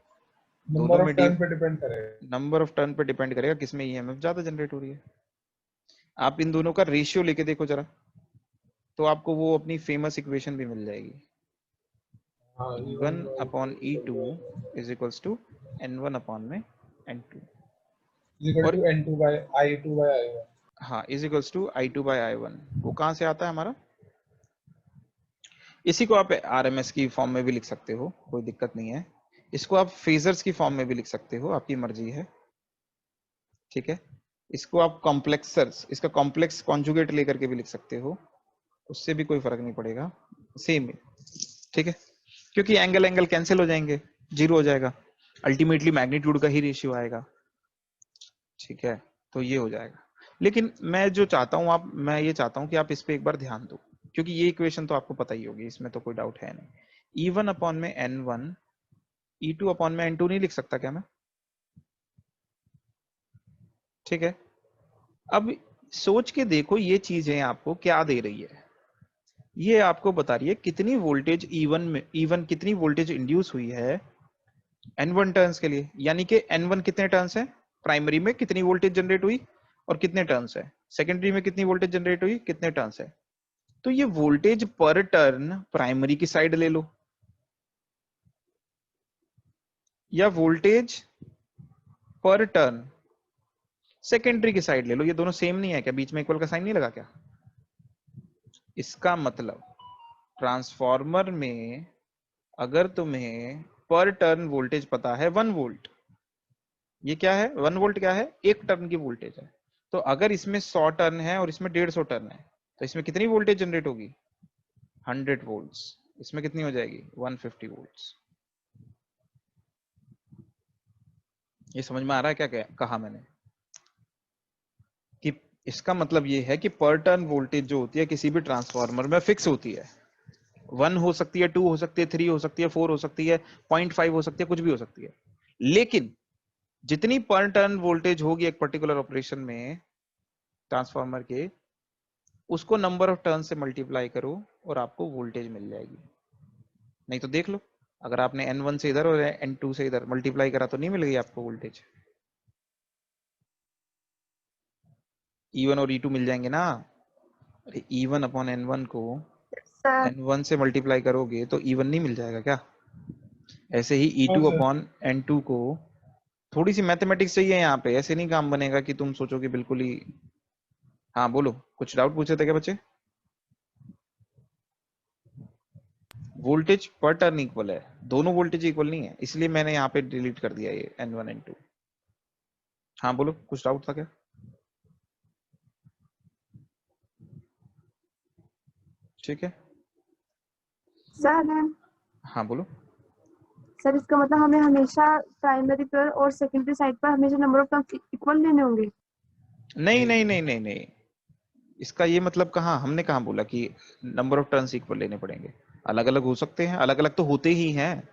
दोनों नंबर में ऑफ टर्न पे डिपेंड करेगा। नंबर ऑफ टर्न पे डिपेंड करेगा किसमें ईएमएफ ज्यादा जनरेट हो रही है। आप इन दोनों का रेशियो लेके देखो जरा, तो आपको वो अपनी फेमस इक्वेशन भी मिल जाएगी, हाँ E1 upon E2 is equals to N1 upon में N2, इक्वल और to N2 bye I2 bye I1। हाँ is equals to I2 bye I1। वो कहाँ से आता है हमारा, इसी को आप आरएमएस की फॉर्म में भी लिख सकते हो, कोई दिक्कत नहीं है। इसको आप फेजर्स की फॉर्म में भी लिख सकते हो, आपकी मर्जी है, ठीक है। इसको आप कॉम्प्लेक्सर्स, इसका कॉम्प्लेक्स कॉन्जुगेट लेकर के भी लिख सकते हो, उससे भी कोई फर्क नहीं पड़ेगा, सेम है, ठीक है। क्योंकि एंगल एंगल कैंसिल हो जाएंगे, 0 हो जाएगा, अल्टीमेटली मैग्नीट्यूड का ही रेशियो आएगा, ठीक है। तो ये हो जाएगा। लेकिन मैं जो चाहता हूं आप, मैं ये चाहता हूं कि आप इस पे एक बार ध्यान दो, क्योंकि ये इक्वेशन तो आपको पता ही होगी, इसमें तो कोई डाउट है नहीं। E1 अपॉन में N1, E2 अपॉन में N2 नहीं लिख सकता क्या मैं, ठीक है। अब सोच के देखो ये चीजें आपको क्या दे रही है, ये आपको बता रही है कितनी वोल्टेज E1 में, E1 कितनी वोल्टेज इंड्यूस हुई है N1 टर्न्स के लिए, यानी कि N1 कितने टर्न्स है, प्राइमरी में कितनी वोल्टेज जनरेट हुई और कितने टर्न्स है, सेकेंडरी में कितनी वोल्टेज जनरेट हुई, कितने टर्न्स है। तो ये वोल्टेज पर टर्न प्राइमरी की साइड ले लो, या वोल्टेज पर टर्न सेकेंडरी की साइड ले लो, ये दोनों सेम नहीं है क्या, बीच में इक्वल का साइन नहीं लगा क्या। इसका मतलब ट्रांसफॉर्मर में अगर तुम्हें पर टर्न वोल्टेज पता है 1 वोल्ट, ये क्या है 1 वोल्ट, क्या है, एक टर्न की वोल्टेज है। तो अगर इसमें 100 टर्न है और इसमें 150 टर्न है, तो इसमें कितनी वोल्टेज जनरेट होगी, 100 वोल्ट्स, इसमें कितनी हो जाएगी 150 वोल्ट्स। ये समझ में आ रहा है क्या कहा मैंने, कि इसका मतलब ये है कि पर टर्न वोल्टेज जो होती है किसी भी ट्रांसफार्मर में फिक्स होती है, 1 हो सकती है, 2 हो सकती है, 3 हो सकती है, 4 हो सकती है, 0.5 हो सकती है, कुछ भी हो सकती है। लेकिन जितनी पर टर्न वोल्टेज होगी एक पर्टिकुलर ऑपरेशन में ट्रांसफार्मर के, उसको नंबर ऑफ टर्न से मल्टीप्लाई करो और आपको वोल्टेज मिल जाएगी। नहीं तो देख लो, अगर आपने N1 से इधर और N2 से इधर मल्टीप्लाई करा तो नहीं मिल गई आपको वोल्टेज। E1 और E2 मिल जाएंगे ना। अरे E1 अपॉन N1 को सर N1 से मल्टीप्लाई करोगे तो E1 नहीं मिल जाएगा क्या? ऐसे ही हाँ E2 सर। अपॉन N2 को, थोड़ी सी मैथमेटिक्स चाहिए यहाँ पे, ऐसे नहीं काम बनेगा कि तुम सोचो कि बिल्कुल ही। हाँ बोलो, कुछ डाउट पूछे थे क्या बच्चे? वोल्टेज पर टर्न इक्वल है, दोनों वोल्टेज इक्वल नहीं है, इसलिए मैंने यहाँ पे डिलीट कर दिया ये N1 N2। हाँ बोलो, कुछ डाउट था क्या? ठीक है, सर हाँ बोलो। सर इसका मतलब हमें हमेशा प्राइमरी पर और सेकेंडरी साइड पर हमेशा नंबर ऑफ टर्म्स इक्वल लेने होंगे। नहीं नहीं नहीं नहीं नहीं, इसका ये मतलब कहाँ, हमने कहाँ बोला कि नंबर ऑफ टर्न्स इक्वल लेने पड़ेंगे? अलग अलग हो सकते हैं, अलग अलग तो होते ही हैं।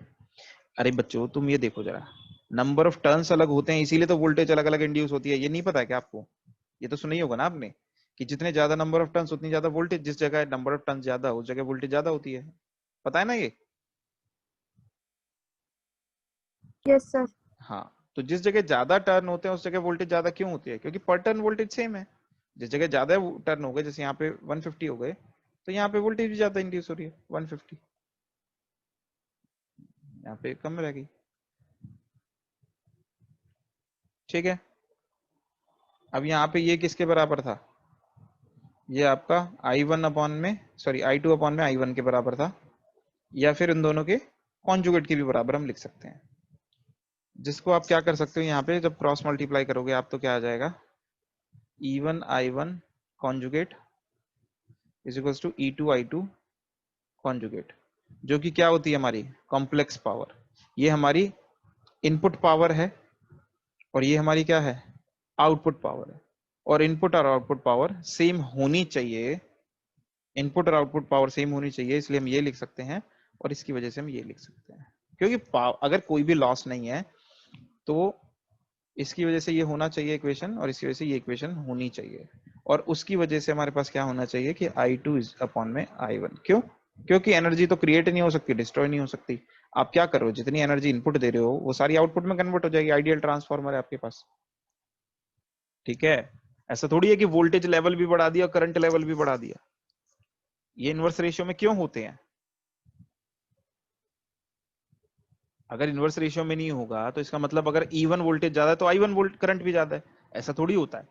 अरे बच्चों तुम ये देखो जरा, नंबर ऑफ टर्न्स अलग होते हैं इसीलिए तो वोल्टेज अलग अलग इंड्यूस होती है, ये नहीं पता है क्या आपको? ये तो सुना ही होगा ना आपने कि जितने ज्यादा नंबर ऑफ टर्न्स उतनी ज्यादा वोल्टेज, जिस जगह नंबर ऑफ टर्न्स ज्यादा उस जगह वोल्टेज ज्यादा होती है। पता है ना ये? Yes sir. हाँ, तो जिस जगह ज्यादा टर्न होते हैं उस जगह वोल्टेज ज्यादा क्यों होती है? क्योंकि पर टर्न वोल्टेज सेम है। जिस जगह ज्यादा टर्न हो गए, जैसे यहाँ पे 150 हो गए, तो यहाँ पे वोल्टेज भी ज्यादा इंड्यूस हो रही है 150, यहाँ पे कम रहेगी। ठीक है, अब यहाँ पे ये किसके बराबर था? ये आपका I1 अपॉन में, सॉरी I2 अपॉन में I1 के बराबर था, या फिर इन दोनों के कॉन्जुगेट के भी बराबर हम लिख सकते हैं। जिसको आप क्या कर सकते हो, यहाँ पे जब क्रॉस मल्टीप्लाई करोगे आप तो क्या आ जाएगा, E1 I1 conjugate is equals to E2 I2 conjugate, जो कि क्या होती है हमारी कॉम्प्लेक्स पावर। ये हमारी इनपुट पावर है और ये हमारी क्या है, आउटपुट पावर है। और इनपुट और आउटपुट पावर सेम होनी चाहिए, इनपुट और आउटपुट पावर सेम होनी चाहिए, इसलिए हम ये लिख सकते हैं और इसकी वजह से हम ये लिख सकते हैं। क्योंकि अगर कोई भी लॉस नहीं है तो इसकी वजह से ये होना चाहिए इक्वेशन, और इसकी वजह से ये इक्वेशन होनी चाहिए, और उसकी वजह से हमारे पास क्या होना चाहिए कि I2 इज अपॉन में I1। क्यों? क्योंकि एनर्जी तो क्रिएट नहीं हो सकती, डिस्ट्रॉय नहीं हो सकती। आप क्या कर रहे हो, जितनी एनर्जी इनपुट दे रहे हो वो सारी आउटपुट में कन्वर्ट हो जाएगी, आइडियल ट्रांसफार्मर है आपके पास। ठीक है, ऐसा थोड़ी है कि वोल्टेज लेवल भी बढ़ा दिया, करंट लेवल भी बढ़ा दिया। ये इनवर्स रेशियो में क्यों होते हैं? अगर इनवर्स रेशियो में नहीं होगा तो इसका मतलब अगर E1 वोल्टेज ज्यादा है तो I1 वोल्ट करंट भी ज्यादा है। ऐसा थोड़ी होता है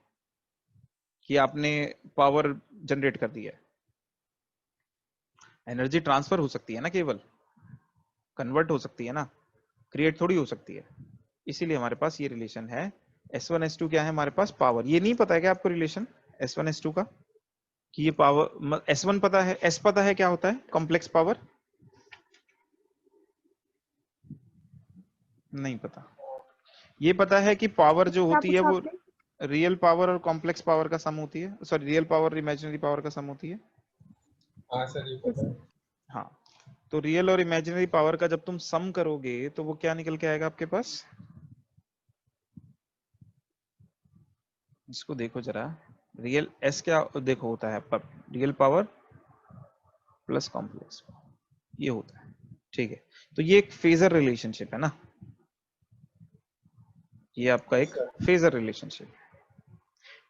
कि आपने पावर जनरेट कर दी है। एनर्जी ट्रांसफर हो सकती है ना, केवल कन्वर्ट हो सकती है ना, क्रिएट थोड़ी हो सकती है। इसीलिए हमारे पास ये रिलेशन है। S1 S2 क्या है हमारे पास, पावर। ये नहीं पता है क्या आपको रिलेशन S1 S2 का, कि ये पावर S1 पता है, S पता है क्या होता है कॉम्प्लेक्स पावर? नहीं पता। ये पता है कि पावर जो क्या होती है पूछा वो आपने? रियल पावर और कॉम्प्लेक्स पावर का सम होती है, सॉरी रियल पावर और इमेजिनरी पावर का सम होती है। हाँ सर ये पता है। हाँ, तो रियल और इमेजिनरी पावर का जब तुम सम करोगे तो वो क्या निकल के आएगा आपके पास? इसको देखो जरा, रियल एस क्या देखो होता है, रियल पावर प्लस कॉम्प्लेक्स, ये होता है। ठीक है, तो ये एक फेजर रिलेशनशिप है ना, ये आपका एक सर फेजर रिलेशनशिप।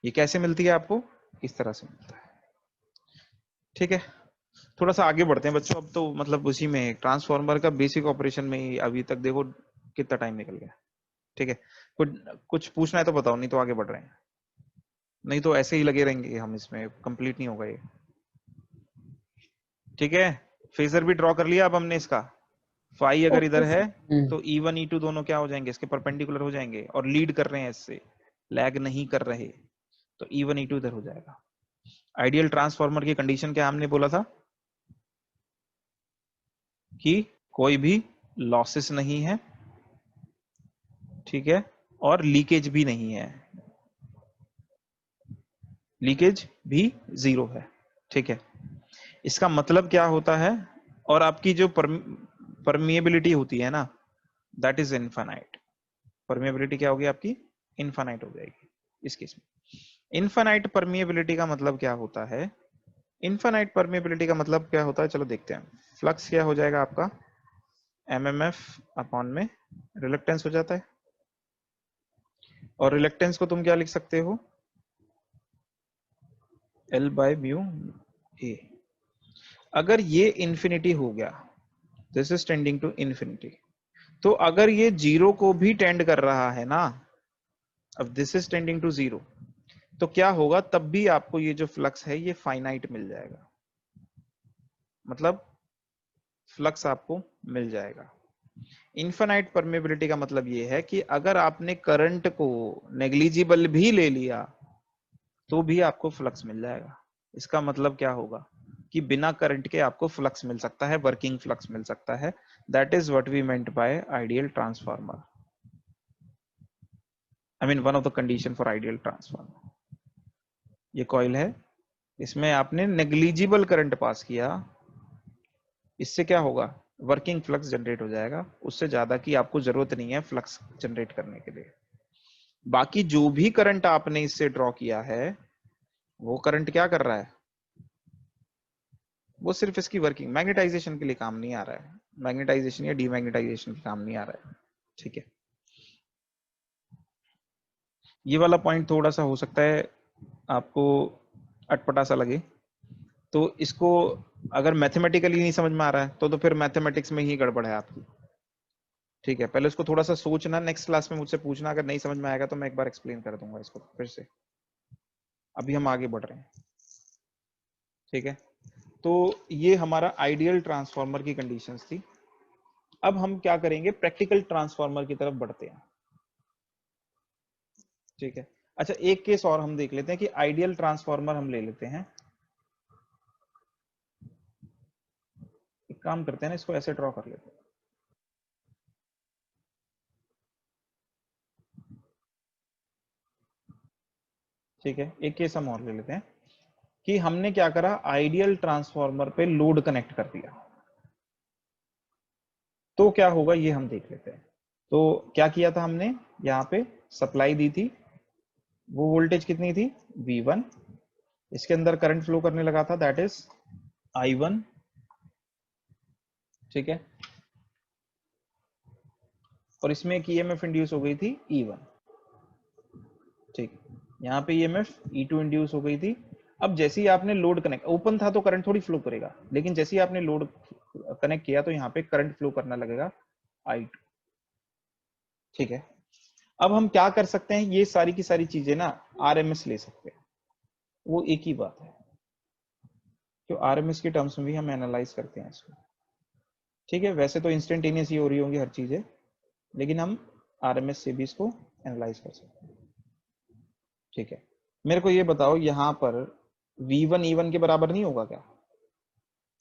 ये कैसे मिलती है आपको? इस तरह से मिलता है। ठीक है, थोड़ा सा आगे बढ़ते हैं बच्चों, अब तो मतलब उसी में ट्रांसफार्मर का बेसिक ऑपरेशन में ही अभी तक देखो कितना टाइम निकल गया। ठीक है, कुछ कुछ पूछना है तो बताओ, नहीं तो आगे बढ़ रहे हैं, नहीं तो ऐसे ही लगे रहेंगे हम, इसमें कंप्लीट नहीं होगा ये। ठीक है, फेजर भी ड्रॉ कर लिया अब हमने इसका। फाई अगर इधर ओके है हम्म, तो E1 E2 दोनों क्या हो जाएंगे, इसके परपेंडिकुलर हो जाएंगे और लीड कर रहे हैं इससे, लैग नहीं कर रहे, तो E1 E2 इधर हो जाएगा। आइडियल ट्रांसफार्मर की कंडीशन क्या हमने बोला था कि कोई भी लॉसेस नहीं है, ठीक है, और लीकेज भी नहीं है, लीकेज भी 0 है। ठीक है, इसका मतलब क्या होता है, और आपकी जो परमिएबिलिटी होती है ना, दैट इज इनफाइनाइट। परमिएबिलिटी क्या होगी आपकी, इनफाइनाइट हो जाएगी इस केस में। इनफाइनाइट परमिएबिलिटी का मतलब क्या होता है, इनफाइनाइट परमिएबिलिटी का मतलब क्या होता है, चलो देखते हैं। फ्लक्स क्या हो जाएगा आपका, MMF अपॉन में रिलक्टेंस हो जाता है, और रिलक्टेंस को तुम क्या लिख सकते हो, L by mu A। अगर ये इंफिनिटी हो गया, this is tending to infinity, तो अगर ये जीरो को भी टेंड कर रहा है ना, अब this is tending to zero, तो क्या होगा, तब भी आपको ये जो फ्लक्स है ये फाइनाइट मिल जाएगा, मतलब फ्लक्स आपको मिल जाएगा। इनफाइनाइट परमेबिलिटी का मतलब ये है कि अगर आपने करंट को नेग्लिजिबल भी ले लिया तो भी आपको फ्लक्स मिल जाएगा। इसका मतलब क्या होगा कि बिना करंट के आपको फ्लक्स मिल सकता है, वर्किंग फ्लक्स मिल सकता है। That is what we meant by ideal transformer, I mean one of the condition for ideal transformer. ये कॉइल है, इसमें आपने नेग्लिजिबल करंट पास किया, इससे क्या होगा, वर्किंग फ्लक्स जनरेट हो जाएगा, उससे ज्यादा की आपको जरूरत नहीं है फ्लक्स जनरेट करने के लिए। बाकी जो भी करंट आपने इससे ड्रॉ किया है वो करंट क्या कर रहा है, वो सिर्फ इसकी वर्किंग, मैग्नेटाइजेशन के लिए काम नहीं आ रहा है, मैग्नेटाइजेशन या डीमैग्नेटाइजेशन के काम नहीं आ रहा है। ठीक है, ये वाला पॉइंट थोड़ा सा हो सकता है आपको अटपटा सा लगे, तो इसको अगर मैथमेटिकली नहीं समझ में आ रहा है तो फिर मैथमेटिक्स में ही गड़बड़ है आपकी। ठीक है, पहले इसको थोड़ा सा सोचना, नेक्स्ट क्लास में मुझसे पूछना, अगर नहीं समझ में आएगा तो मैं एक बार एक्सप्लेन कर दूंगा इसको फिर से। अभी हम आगे बढ़ रहे हैं। ठीक है, तो ये हमारा आइडियल ट्रांसफार्मर की कंडीशंस थी। अब हम क्या करेंगे, प्रैक्टिकल ट्रांसफार्मर की तरफ बढ़ते हैं। ठीक है, अच्छा एक केस और हम देख लेते हैं कि आइडियल ट्रांसफार्मर हम ले लेते हैं। एक काम करते हैं ना, इसको ऐसे ड्रॉ कर लेते हैं। ठीक है, एक केस हम और ले लेते हैं कि हमने क्या करा, आइडियल ट्रांसफार्मर पे लोड कनेक्ट कर दिया, तो क्या होगा ये हम देख लेते हैं। तो क्या किया था हमने, यहाँ पे सप्लाई दी थी, वो वोल्टेज कितनी थी V1, इसके अंदर करंट फ्लो करने लगा था, दैट इज I1। ठीक है, और इसमें एक EMF इंड्यूस हो गई थी E1। ठीक, यहाँ पे EMF E2 इंड्यूस हो गई थी। अब जैसे ही आपने लोड कनेक्ट, ओपन था तो करंट थोड़ी फ्लो करेगा, लेकिन जैसे ही आपने लोड कनेक्ट किया तो यहाँ पे करंट फ्लो करने लगेगा I2। ठीक है, अब हम क्या कर सकते हैं, ये सारी की सारी चीजें ना RMS ले सकते हैं, वो एक ही बात है, तो RMS के टर्म्स में भी हम एनालाइज करते हैं इसको। ठीक है, वैसे तो इंस्टेंटेनियस ही हो रही होंगी हर चीजें, लेकिन हम RMS से भी इसको एनालाइज कर सकते हैं। ठीक है, मेरे को ये बताओ, यहाँ पर V1 E1 के बराबर नहीं होगा क्या?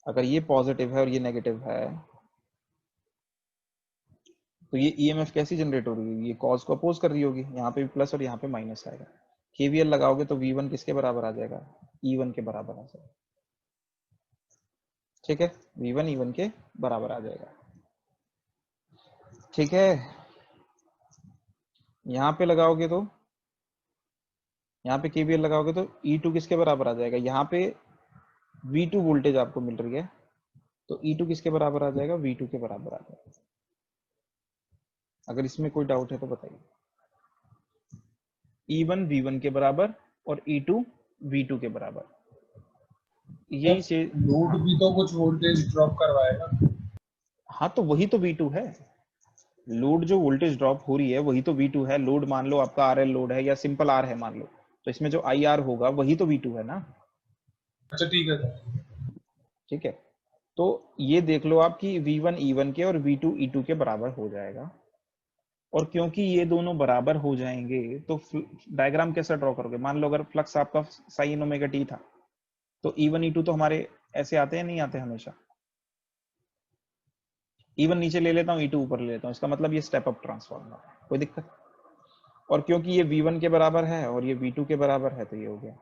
अगर ये पॉजिटिव है और ये नेगेटिव है तो ये EMF कैसी जनरेट हो रही है, ये कॉज को अपोज कर रही होगी, यहाँ पे भी प्लस और यहाँ पे माइनस आएगा। KVL लगाओगे तो V1 किसके बराबर आ जाएगा, E1 के बराबर आ जाएगा। ठीक है, V1 E1 के बराबर आ जाएगा। ठीक है, यहाँ पे लगाओगे तो, यहाँ पे KVL लगाओगे तो E2 किसके बराबर आ जाएगा, यहाँ पे V2 वोल्टेज आपको मिल रही है तो E2 किसके बराबर आ जाएगा, V2 के बराबर आ जाएगा। अगर इसमें कोई डाउट है तो बताइए। E1 V1 के बराबर और E2 V2 के बराबर, यही से लोड भी तो कुछ वोल्टेज ड्रॉप करवाएगा। हाँ, तो वही तो V2 है, लोड जो वोल्टेज ड्रॉप हो रही है वही तो V2 है। लोड मान लो आपका RL लोड है या सिंपल R है मान लो, तो इसमें जो IR होगा वही तो V2 है ना। अच्छा ठीक है, ठीक है, तो ये देख लो आप कि V1 E1 के और V2 E2 के बराबर हो जाएगा, और क्योंकि ये दोनों बराबर हो जाएंगे तो डायग्राम कैसा ड्रॉ करोगे, मान लो अगर फ्लक्स आपका साइन ओमेगा टी था तो E1 E2 तो हमारे ऐसे आते हैं, नहीं आते हमेशा। E1 नीचे ले लेता हूँ, E2 ऊपर ले लेता हूँ, इसका मतलब ये स्टेप अप ट्रांसफार्मर है, कोई दिक्कत। और क्योंकि ये V1 के बराबर है और ये V2 के बराबर है तो ये हो गया,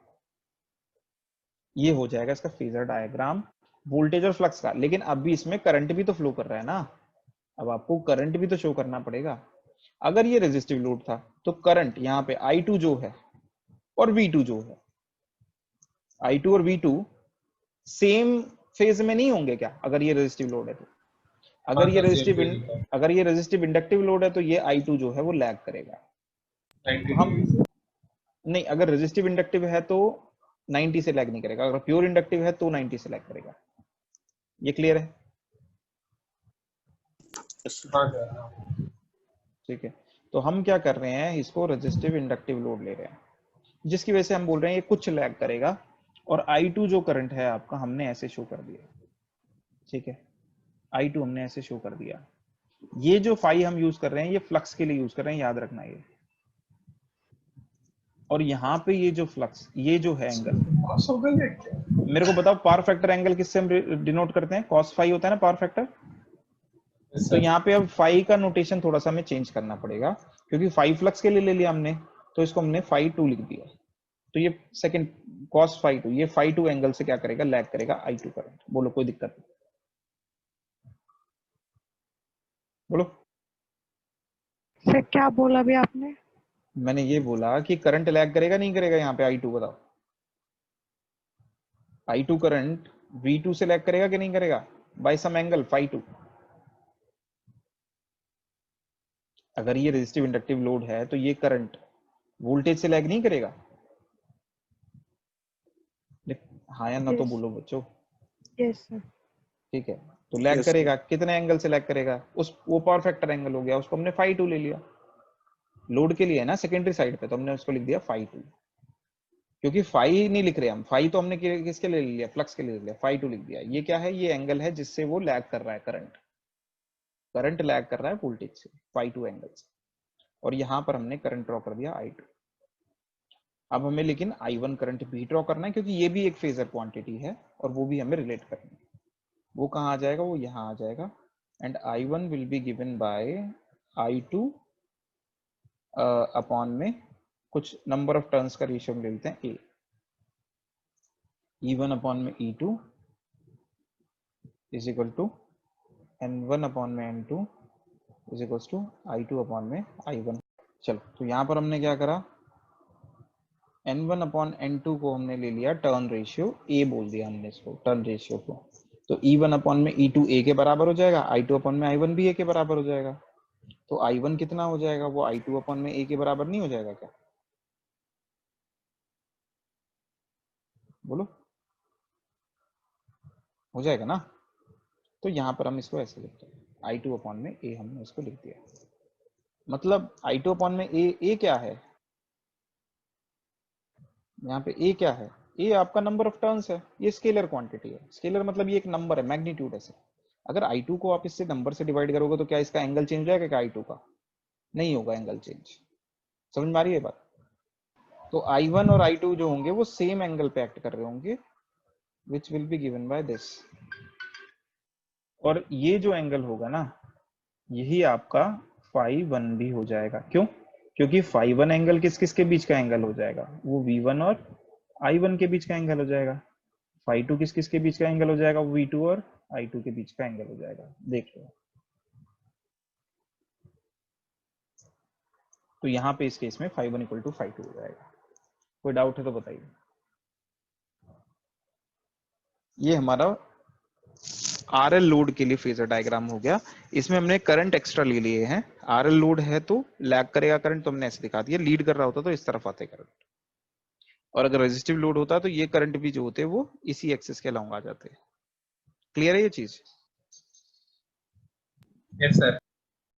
ये हो जाएगा इसका फेजर डायग्राम वोल्टेज और फ्लक्स का। लेकिन अब भी इसमें करंट भी तो फ्लो कर रहा है ना, अब आपको करंट भी तो शो करना पड़ेगा। अगर ये रेजिस्टिव लोड था तो करंट यहाँ पे I2 जो है और V2 जो है, I2 और V2 सेम फेज में नहीं होंगे क्या, अगर ये रेजिस्टिव लोड है तो? अगर ये रेजिस्टिव इंडक्टिव लोड है तो ये I2 जो है वो लैग करेगा। तो हम नहीं, अगर रेजिस्टिव इंडक्टिव है तो 90 से लैग नहीं करेगा। अगर प्योर इंडक्टिव है तो 90 से लैग करेगा। ये क्लियर है? yes, sir. हाँ सर। ठीक है, तो हम क्या कर रहे हैं, इसको रेजिस्टिव इंडक्टिव लोड ले रहे हैं, जिसकी वजह से हम बोल रहे हैं ये कुछ लैग करेगा। और I2 जो करंट है आपका, हमने ऐसे शो कर दिया। ठीक है, I2 हमने ऐसे शो कर दिया। ये जो फाई हम यूज कर रहे हैं, ये फ्लक्स के लिए यूज कर रहे हैं, याद रखना ये। और यहाँ पे ये जो फ्लक्स, ये जो है एंगल, पास हो गए क्या? मेरे को बताओ पावर फैक्टर एंगल किससे हम डिनोट करते हैं? cos फाई होता है ना पावर फैक्टर। Yes, तो sir. यहाँ पे अब फाई का नोटेशन थोड़ा सा हमें चेंज करना पड़ेगा, क्योंकि फाई फ्लक्स के लिए ले लिया हमने, तो इसको हमने फाई 2 लिख दिया। तो ये सेकंड cos फाई 2, ये फाई 2 एंगल से क्या करेगा, लैग करेगा I2 करंट। बोलो कोई दिक्कत नहीं? बोलो। सर क्या बोला अभी आपने? मैंने ये बोला कि करंट लैग करेगा नहीं करेगा यहाँ पे I2, बताओ। I2 करंट V2 से लैग करेगा कि नहीं करेगा, बाय सम एंगल फाई 2। अगर ये रेजिस्टिव इंडक्टिव लोड है तो ये करंट वोल्टेज से लैग नहीं करेगा? हाँ या ना तो Yes. बोलो बच्चों। Yes sir. ठीक है, तो लैग Yes, करेगा, कितने एंगल से लैग करेगा? वो पावर फैक्टर एंगल हो गया, उसको हमने फाई 2 ले लिया। लोड के लिए है ना सेकेंडरी साइड पे, तो हमने उसको लिख दिया फाई 2। क्योंकि फाई नहीं लिख रहे हम, फाई तो हमने किसके लिए ले लिया, फ्लक्स के लिए ले लिया, फाई 2 लिख दिया। ये क्या है, ये एंगल है जिससे वो लैग कर रहा है, करंट लैग कर रहा है वोल्टेज से, फाई 2 एंगल से। और यहां पर हमने करंट ड्रॉ कर दिया I2। अब हमें लेकिन I1 करंट भी ड्रॉ करना है, क्योंकि ये भी एक फेजर क्वांटिटी है और वो भी हमें रिलेट करनी है। वो कहाँ आ जाएगा, वो यहाँ आ जाएगा। And I1 will be given by I2 upon में कुछ नंबर ऑफ टर्न्स का रेशियो ले लेते हैं A, E1 अपॉन में E2 is equal to N1 upon में N2 is equal to I2 upon में I1। चलो, तो यहाँ पर हमने क्या करा, N1 अपॉन N2 को हमने ले लिया टर्न रेशियो A बोल दिया हमने इसको, टर्न रेशियो को। तो E1 अपॉन में E2 A के बराबर हो जाएगा, I2 अपॉन में I1 भी A के बराबर हो जाएगा। तो I1 कितना हो जाएगा, वो I2 अपॉन में A के बराबर नहीं हो जाएगा क्या? बोलो, हो जाएगा ना? तो यहाँ पर हम इसको ऐसे लिखते हैं, I2 अपॉन में A हमने इसको लिख दिया। मतलब I2 अपॉन में A क्या है यहाँ पे, A क्या है, A आपका नंबर ऑफ टर्न्स है। ये स्केलर क्वांटिटी है, स्केलर मतलब ये एक नंबर है, मैग्नीट्यूड है सर। अगर I2 को आप इससे नंबर से डिवाइड करोगे तो क्या इसका एंगल चेंज हो जाएगा क्या I2 का? नहीं होगा एंगल चेंज। समझ में आ रही है बात? तो I1 और I2 जो होंगे वो सेम एंगल पे एक्ट कर रहे होंगे, which will be given by this. और ये जो एंगल होगा ना, यही आपका फाई 1 भी हो जाएगा। क्यों? क्योंकि फाई 1 एंगल किस किस के बीच का एंगल हो जाएगा, वो V1 और I1 के बीच का एंगल हो जाएगा। फाई 2 किस किस के बीच का एंगल हो जाएगा, वो V2 और I2 के बीच का एंगल हो जाएगा। देख लो, तो यहाँ पे इस केस में फाई 1 इक्वल टू फाई 2 हो जाएगा। कोई डाउट है तो बताइए। ये हमारा RL लोड के लिए फेजर डायग्राम हो गया। इसमें हमने करंट एक्स्ट्रा ले लिए हैं। RL लोड है तो लैग करेगा करंट, तो हमने ऐसे दिखा दिया। लीड कर रहा होता तो इस तरफ आते करंट, और अगर रेजिस्टिव लोड होता तो ये करंट भी जो होते वो इसी एक्सिस के अलॉन्ग आ जाते। क्लियर है ये चीज? Yes, sir.